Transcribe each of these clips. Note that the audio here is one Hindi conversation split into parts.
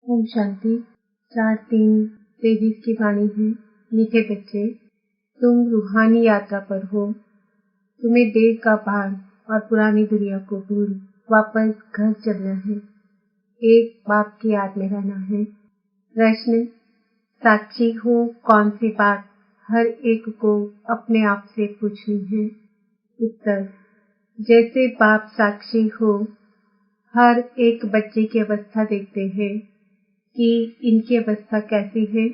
ओम शांति। 4-3-23 की वाणी है। मीठे बच्चे, तुम रूहानी यात्रा पर हो। तुम्हें देह का भार और पुरानी दुनिया को भूल वापस घर चलना है। एक बाप की याद में रहना है। प्रश्न, साक्षी हो कौन सी बात हर एक को अपने आप से पूछनी है। उत्तर, जैसे बाप साक्षी हो, हर एक बच्चे की अवस्था देखते हैं कि इनकी अवस्था कैसी है।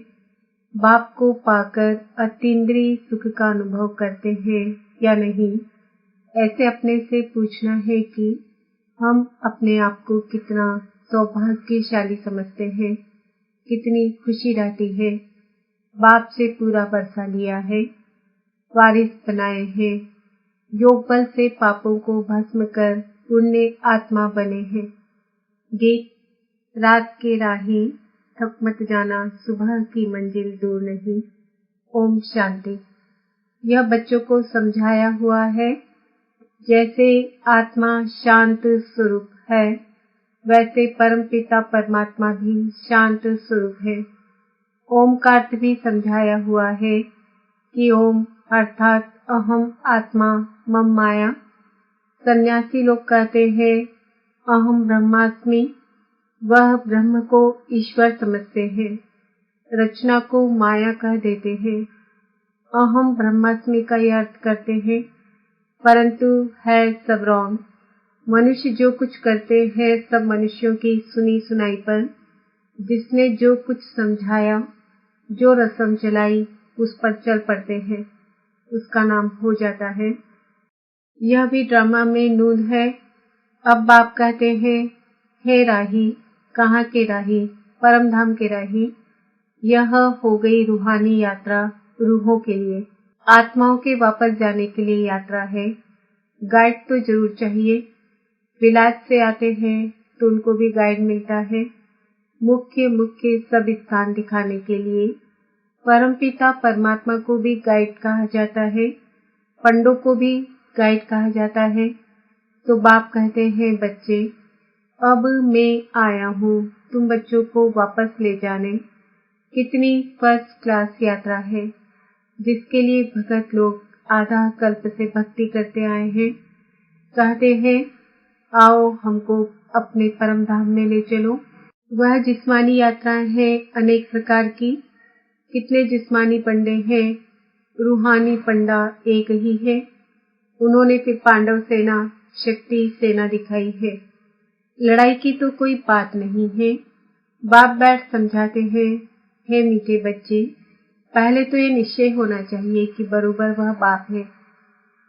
बाप को पाकर अतीन्द्रिय सुख का अनुभव करते हैं या नहीं, ऐसे अपने से पूछना है कि हम अपने आप को कितना सौभाग्यशाली समझते हैं, कितनी खुशी रहती है। बाप से पूरा वर्षा लिया है, वारिस बनाए हैं, योग बल से पापों को भस्म कर पुण्य आत्मा बने हैं। गीत, रात के राही थक मत जाना, सुबह की मंजिल दूर नहीं। ओम शांति। यह बच्चों को समझाया हुआ है। जैसे आत्मा शांत स्वरूप है, वैसे परमपिता परमात्मा भी शांत स्वरूप है। ओम का अर्थ भी समझाया हुआ है कि ओम अर्थात अहम आत्मा मम माया। सन्यासी लोग कहते हैं अहम ब्रह्मास्मि, वह ब्रह्म को ईश्वर समझते हैं, रचना को माया कह देते हैं। अहम ब्रह्मास्मि का यह अर्थ करते हैं, परंतु है सब रॉन्ग। मनुष्य जो कुछ करते हैं सब मनुष्यों की सुनी सुनाई पर, जिसने जो कुछ समझाया, जो रस्म चलाई, उस पर चल पड़ते हैं, उसका नाम हो जाता है। यह भी ड्रामा में नून है। अब बाप कहते हैं, हे राही, कहाँ के राही, परम धाम के राही। यह हो गई रूहानी यात्रा रूहों के लिए। आत्माओं के वापस जाने के लिए यात्रा है। गाइड तो जरूर चाहिए। विलायत से आते हैं तो उनको भी गाइड मिलता है। मुख्य सब स्थान दिखाने के लिए परमपिता परमात्मा को भी गाइड कहा जाता है, पंडों को भी गाइड कहा जाता है। तो बाप कहते हैं, बच्चे अब मैं आया हूँ तुम बच्चों को वापस ले जाने। कितनी फर्स्ट क्लास यात्रा है, जिसके लिए भगत लोग आधा कल्प से भक्ति करते आए हैं। कहते हैं, आओ हमको अपने परम धाम में ले चलो। वह जिस्मानी यात्राएं हैं अनेक प्रकार की। कितने जिस्मानी पंडे हैं, रूहानी पंडा एक ही है। उन्होंने फिर पांडव सेना, शक्ति सेना दिखाई है। लड़ाई की तो कोई बात नहीं है। बाप बैठ समझाते हैं, हे मीठे बच्चे, पहले तो ये निश्चय होना चाहिए कि बरोबर वह बाप है।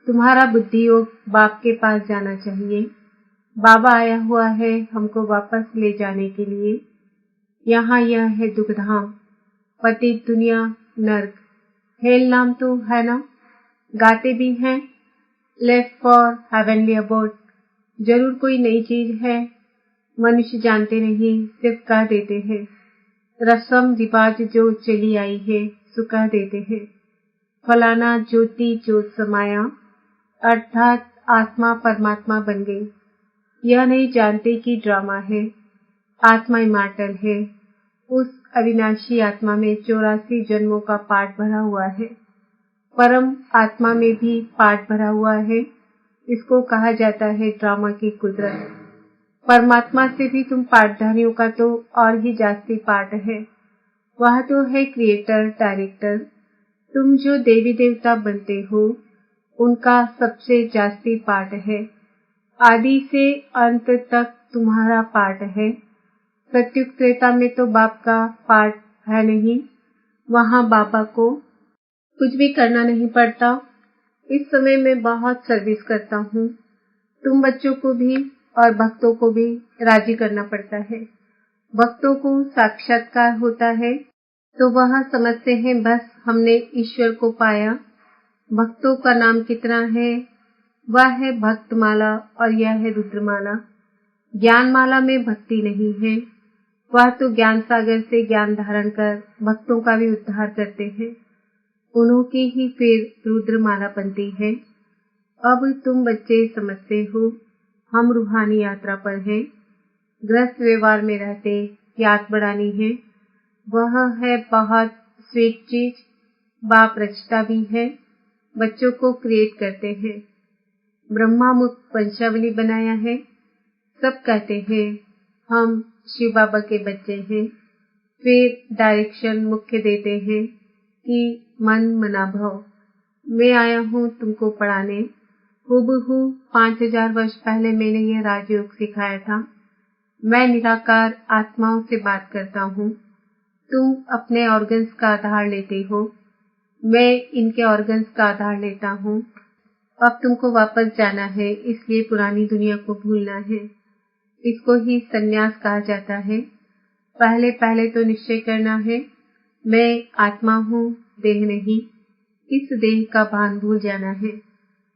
तुम्हारा बुद्धि योग बाप के पास जाना चाहिए। बाबा आया हुआ है हमको वापस ले जाने के लिए। यहाँ यह है दुखधाम, पतित दुनिया, नर्क। हेल नाम तो है ना, गाते भी हैं, लेफ्ट फॉर हेवनली अबोर्ड। जरूर कोई नई चीज है, मनुष्य जानते नहीं, सिर्फ कह देते हैं। रस्म रिवाज जो चली आई है सो कह देते हैं। फलाना ज्योति ज्योत समाया, अर्थात आत्मा परमात्मा बन गई। यह नहीं जानते कि ड्रामा है। आत्मा इमॉर्टल है। उस अविनाशी आत्मा में 84 जन्मों का पाठ भरा हुआ है। परम आत्मा में भी पाठ भरा हुआ है। इसको कहा जाता है ड्रामा की कुदरत। परमात्मा से भी तुम पाठधारियों का तो और ही जास्ती पाठ है। वह तो है क्रिएटर डायरेक्टर। तुम जो देवी देवता बनते हो, उनका सबसे जास्ती पाठ है। आदि से अंत तक तुम्हारा पाठ है। सत्युग त्रेता में तो बाप का पाठ है नहीं। वहाँ बाबा को कुछ भी करना नहीं पड़ता। इस समय मैं बहुत सर्विस करता हूँ। तुम बच्चों को भी और भक्तों को भी राजी करना पड़ता है। भक्तों को साक्षात्कार होता है तो वह समझते हैं बस हमने ईश्वर को पाया। भक्तों का नाम कितना है, वह है भक्तमाला और यह है रुद्रमाला। ज्ञानमाला में भक्ति नहीं है। वह तो ज्ञान सागर से ज्ञान धारण कर भक्तों का भी उद्धार करते हैं। उन्हों की ही फिर रुद्रमाला बनती है। अब तुम बच्चे समझते हो हम रूहानी यात्रा पर हैं। गृहस्थ व्यवहार में रहते याद बढ़ानी है। वह है बहुत स्वीट चीज। बाप रचता भी है, बच्चों को क्रिएट करते हैं। ब्रह्मा मुख वंशावली बनाया है। सब कहते हैं हम शिव बाबा के बच्चे हैं। फिर डायरेक्शन मुख्य देते हैं कि मन मना भव। मैं आया हूँ तुमको पढ़ाने। हूबहू 5000 वर्ष पहले मैंने यह राजयोग सिखाया था। मैं निराकार आत्माओं से बात करता हूँ। तुम अपने ऑर्गन्स का आधार लेते हो, मैं इनके ऑर्गन्स का आधार लेता हूँ। अब तुमको वापस जाना है, इसलिए पुरानी दुनिया को भूलना है। इसको ही संन्यास कहा जाता है। पहले पहले तो निश्चय करना है, मैं आत्मा हूँ, देह नहीं। इस देह का भान भूल जाना है,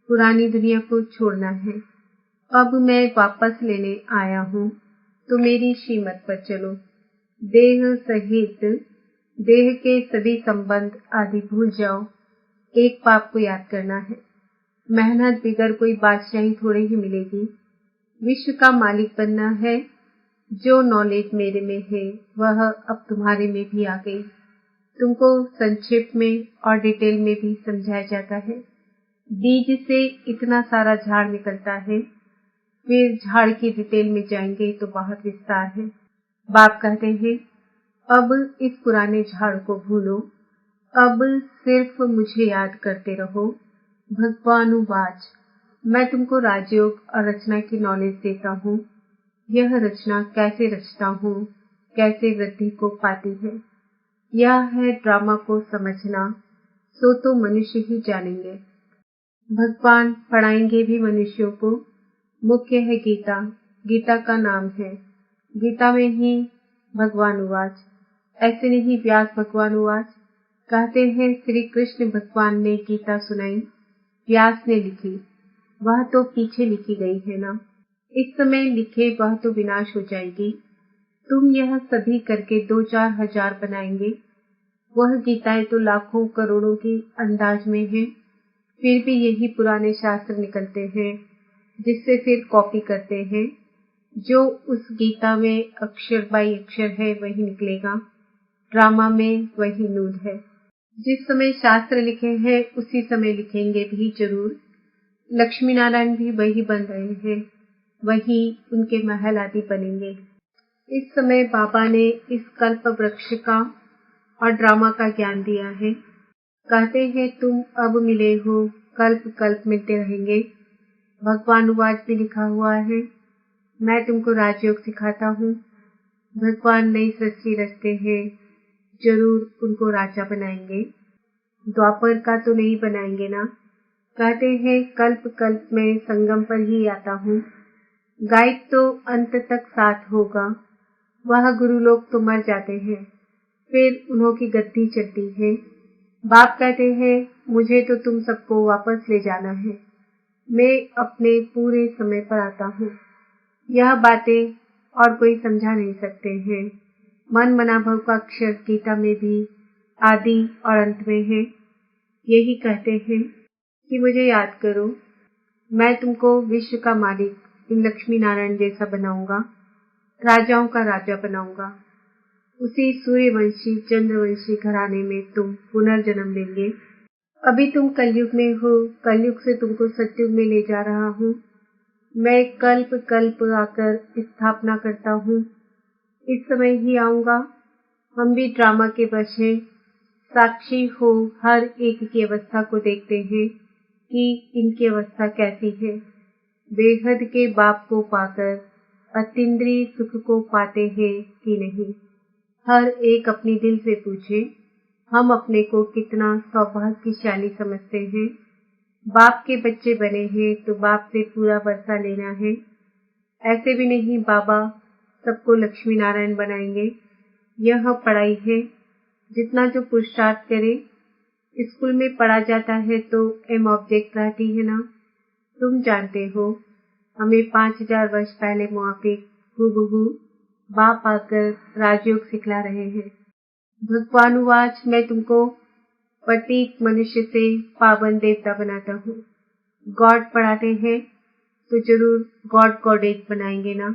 पुरानी दुनिया को छोड़ना है। अब मैं वापस लेने आया हूँ, तो मेरी श्रीमत पर चलो। देह सहित देह के सभी संबंध आदि भूल जाओ। एक बाप को याद करना है। मेहनत बिगर कोई बादशाही थोड़े ही मिलेगी। विश्व का मालिक बनना है। जो नॉलेज मेरे में है वह अब तुम्हारे में भी आ गई। तुमको संक्षिप्त में और डिटेल में भी समझाया जाता है। बीज से इतना सारा झाड़ निकलता है, फिर झाड़ की डिटेल में जाएंगे तो बहुत विस्तार है। बाप कहते हैं अब इस पुराने झाड़ को भूलो, अब सिर्फ मुझे याद करते रहो। भगवानुवाच, मैं तुमको राजयोग और रचना की नॉलेज देता हूँ। यह रचना कैसे रचता हूँ, कैसे वृद्धि को पाती है, यह है ड्रामा को समझना। सो तो मनुष्य ही जानेंगे। भगवान पढ़ाएंगे भी मनुष्यों को। मुख्य है गीता, गीता का नाम है। गीता में ही भगवानुवाच, ऐसे नहीं व्यास भगवानुवाच। कहते हैं श्री कृष्ण भगवान ने गीता सुनाई, व्यास ने लिखी। वह तो पीछे लिखी गई है ना, इस समय लिखे वह तो विनाश हो जाएगी। तुम यह सभी करके 2-4 हजार बनाएंगे। वह गीताएं तो लाखों करोड़ों की अंदाज में है। फिर भी यही पुराने शास्त्र निकलते हैं, जिससे फिर कॉपी करते हैं। जो उस गीता में अक्षर बाई अक्षर है वही निकलेगा। ड्रामा में वही नूल है। जिस समय शास्त्र लिखे हैं उसी समय लिखेंगे भी जरूर। लक्ष्मी नारायण भी वही बन रहे हैं, वही उनके महल आदि बनेंगे। इस समय बाबा ने इस कल्प वृक्ष का और ड्रामा का ज्ञान दिया है। कहते हैं तुम अब मिले हो, कल्प कल्प मिलते रहेंगे। भगवानुवाच भी लिखा हुआ है। मैं तुमको राजयोग सिखाता हूँ। भगवान नई सृष्टि रचते हैं, जरूर उनको राजा बनाएंगे। द्वापर का तो नहीं बनाएंगे ना। कहते हैं कल्प कल्प में संगम पर ही आता हूँ। गाइड तो अंत तक साथ होगा। वह गुरु लोग तो मर जाते हैं, फिर उन्हों की गद्दी चलती है। बाप कहते हैं मुझे तो तुम सबको वापस ले जाना है। मैं अपने पूरे समय पर आता हूँ। यह बातें और कोई समझा नहीं सकते हैं। मन मना भव का अक्षर गीता में भी आदि और अंत में है। यही कहते हैं कि मुझे याद करो, मैं तुमको विश्व का मालिक इन लक्ष्मी नारायण जैसा बनाऊंगा, राजाओं का राजा बनाऊंगा। उसी सूर्यवंशी चंद्रवंशी घराने में तुम पुनर्जन्म लेंगे। अभी तुम कलयुग में हो, कलयुग से तुमको सतयुग में ले जा रहा हूँ। मैं कल्प कल्प आकर स्थापना करता हूँ। इस समय ही आऊंगा। हम भी ड्रामा के वश हैं, साक्षी हो हर एक की अवस्था को देखते हैं कि इनकी अवस्था कैसी है। बेहद के बाप को पाकर अतीन्द्रिय सुख को पाते हैं कि नहीं। हर एक अपनी दिल से पूछे, हम अपने को कितना सौभाग्यशाली समझते हैं। बाप के बच्चे बने हैं तो बाप से पूरा वर्षा लेना है। ऐसे भी नहीं बाबा सबको लक्ष्मी नारायण बनाएंगे। यह पढ़ाई है। जितना जो पुरुषार्थ करे। स्कूल में पढ़ा जाता है तो एम ऑब्जेक्ट रहती है ना। तुम जानते हो हमें 5000 वर्ष पहले मुआफिक हूबहू बाप आकर राजयोग सिखला रहे हैं। भगवानुवाच, मैं तुमको पतित मनुष्य से पावन देवता बनाता हूँ। गॉड पढ़ाते हैं तो जरूर गॉड गॉडेज बनाएंगे ना।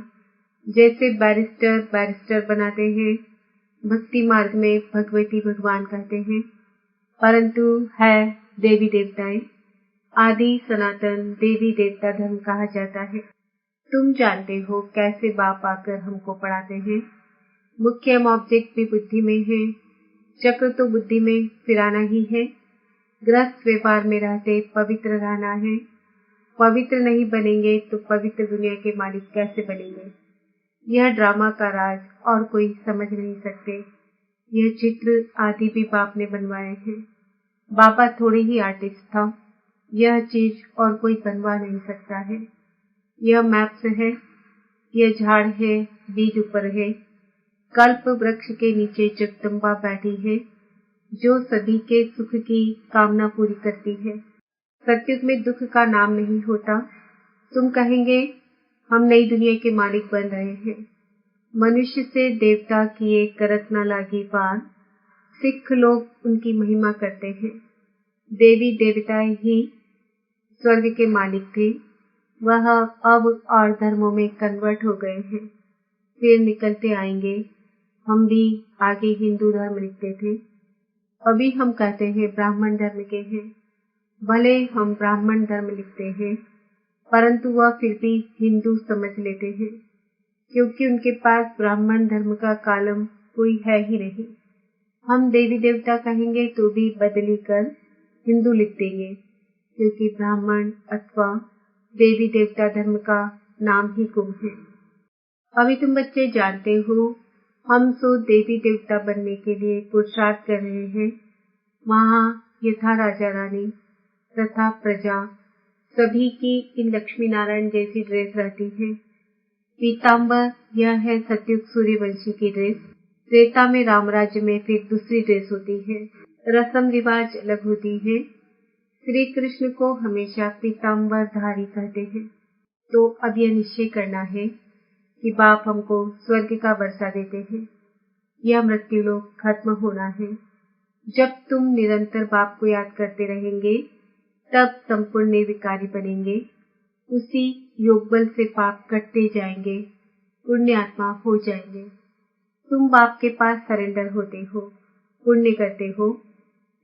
जैसे बैरिस्टर बैरिस्टर बनाते हैं, भक्ति मार्ग में भगवती भगवान कहते हैं, परंतु है देवी देवताएं। आदि सनातन देवी देवता धर्म कहा जाता है। तुम जानते हो कैसे बाप आकर हमको पढ़ाते हैं। मुख्य ऑब्जेक्ट भी बुद्धि में है, चक्र तो बुद्धि में फिराना ही है। गृहस्थ व्यवहार में रहते पवित्र रहना है। पवित्र नहीं बनेंगे तो पवित्र दुनिया के मालिक कैसे बनेंगे। यह ड्रामा का राज और कोई समझ नहीं सकते। यह चित्र आदि भी बाप ने बनवाए हैं। बाबा थोड़े ही आर्टिस्ट था। यह चीज और कोई बनवा नहीं सकता है। यह मैप्स है, यह झाड़ है, बीज ऊपर है। कल्प वृक्ष के नीचे जगदम्बा बैठी है, जो सभी के सुख की कामना पूरी करती है। सत्युग में दुख का नाम नहीं होता। तुम कहेंगे हम नई दुनिया के मालिक बन रहे हैं। मनुष्य से देवता किए करत न लागी पार। सिख लोग उनकी महिमा करते हैं। देवी देवता ही स्वर्ग के मालिक थे। वह अब और धर्मों में कन्वर्ट हो गए हैं, फिर निकलते आएंगे। हम भी आगे हिंदू धर्म लिखते थे, अभी हम कहते हैं ब्राह्मण धर्म के हैं। भले हम ब्राह्मण धर्म लिखते हैं, परंतु वह फिर भी हिंदू समझ लेते हैं, क्योंकि उनके पास ब्राह्मण धर्म का कालम कोई है ही नहीं। हम देवी देवता कहेंगे तो भी बदली कर हिंदू लिख देंगे, क्योंकि ब्राह्मण अथवा देवी देवता धर्म का नाम ही गुम है। अभी तुम बच्चे जानते हो, हम तो देवी देवता बनने के लिए पुरुषार्थ कर रहे हैं। वहाँ यथा राजा रानी तथा प्रजा सभी की इन लक्ष्मी नारायण जैसी ड्रेस रहती है। पीताम्बर यह है सत्युग सूर्यवंशी की ड्रेस। त्रेता में रामराज्य में फिर दूसरी ड्रेस होती है। रस्म रिवाज अलग होती है। श्री कृष्ण को हमेशा पीताम्बर धारी कहते हैं। तो अब यह निश्चय करना है कि बाप हमको स्वर्ग का वर्षा देते हैं। यह मृत्यु लोक खत्म होना है। जब तुम निरंतर बाप को याद करते रहेंगे, तब संपूर्ण निर्विकारी बनेंगे। उसी योग बल से पाप कटते जाएंगे, पुण्य आत्मा हो जाएंगे। तुम बाप के पास सरेंडर होते हो, पुण्य करते हो,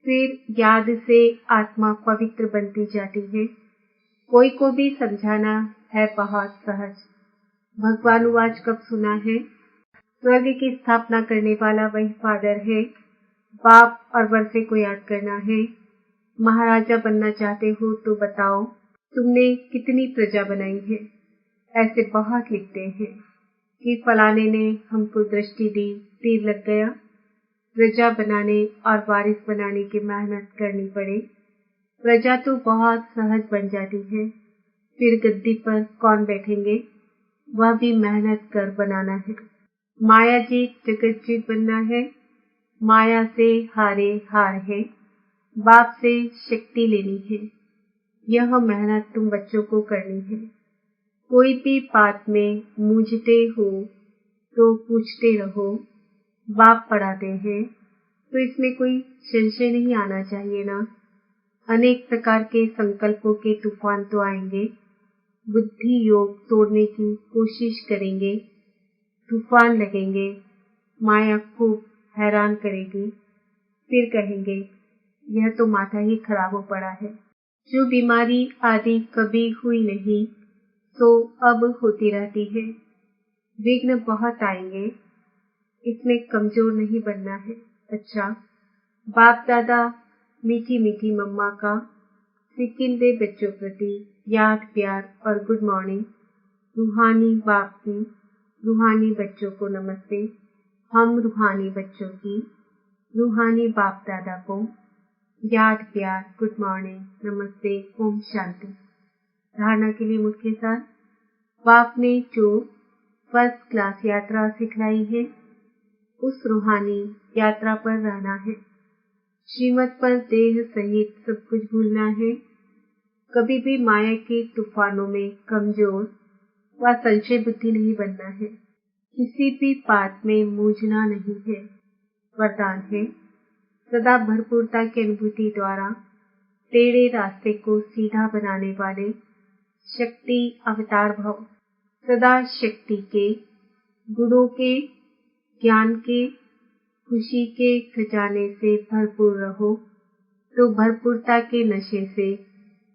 फिर याद से आत्मा पवित्र बनती जाती है। कोई को भी समझाना है बहुत सहज। भगवान वाच कब सुना है? स्वर्ग की स्थापना करने वाला वही फादर है। बाप और वर्षे को याद करना है। महाराजा बनना चाहते हो तो बताओ तुमने कितनी प्रजा बनाई है। ऐसे बहुत लिखते हैं कि फलाने ने हमको दृष्टि दी, तीर लग गया। प्रजा बनाने और वारिस बनाने की मेहनत करनी पड़े। प्रजा तो बहुत सहज बन जाती है, फिर गद्दी पर कौन बैठेंगे, वह भी मेहनत कर बनाना है। माया जीत जगत जीत बनना है। माया से हारे हार है। बाप से शक्ति लेनी है। यह मेहनत तुम बच्चों को करनी है। कोई भी बात में मूझते हो तो पूछते रहो। बाप पढ़ाते हैं तो इसमें कोई संशय नहीं आना चाहिए ना। अनेक प्रकार के संकल्पों के तूफान तो आएंगे। बुद्धि योग तोड़ने की कोशिश करेंगे, तूफान लगेंगे। माया खूब हैरान करेगी। फिर कहेंगे यह तो माथा ही खराब हो पड़ा है। जो बीमारी आदि कभी हुई नहीं तो अब होती रहती है। विघ्न बहुत आएंगे, इसमें कमजोर नहीं बनना है। अच्छा, बाप दादा मीठी मीठी मम्मा का सिकिंदे बच्चों प्रति याद प्यार और गुड मॉर्निंग। रूहानी बाप की रूहानी बच्चों को नमस्ते। हम रूहानी बच्चों की रूहानी बाप दादा को याद प्यार गुड मॉर्निंग नमस्ते ओम शांति। धारणा के लिए मुख्य सार, बाप ने जो फर्स्ट क्लास यात्रा सिखलाई है, उस रूहानी यात्रा पर रहना है। श्रीमत पर देह सहित सब कुछ भूलना है। कभी भी माया के तूफानों में कमजोर व संशय बुद्धि नहीं बनना है। किसी भी बात में मूझना नहीं है। वरदान है, सदा भरपूरता की अनुभूति द्वारा टेढ़े रास्ते को सीधा बनाने वाले शक्ति अवतार भव। सदा शक्ति के गुणों के, ज्ञान के, खुशी के खजाने से भरपूर रहो तो भरपूरता के नशे से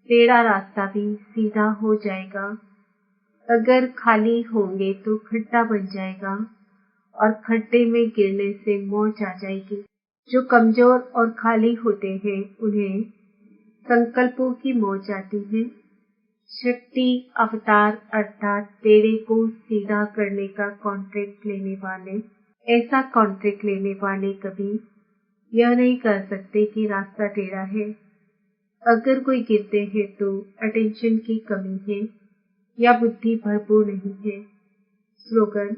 टेढ़ा रास्ता भी सीधा हो जाएगा। अगर खाली होंगे तो खड्डा बन जाएगा और खड्डे में गिरने से मौज आ जाएगी। जो कमजोर और खाली होते हैं उन्हें संकल्पों की मौज आती है। शक्ति अवतार अर्थात टेढ़े को सीधा करने का कॉन्ट्रैक्ट लेने वाले, ऐसा कॉन्ट्रैक्ट लेने वाले कभी यह नहीं कर सकते कि रास्ता टेढ़ा है। अगर कोई गिरते हैं तो अटेंशन की कमी है या बुद्धि भरपूर नहीं है। स्लोगन: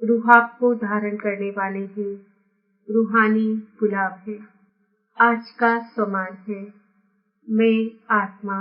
रूहाब को धारण करने वाले ही रूहानी गुलाब है। आज का सम्मान है, मैं आत्मा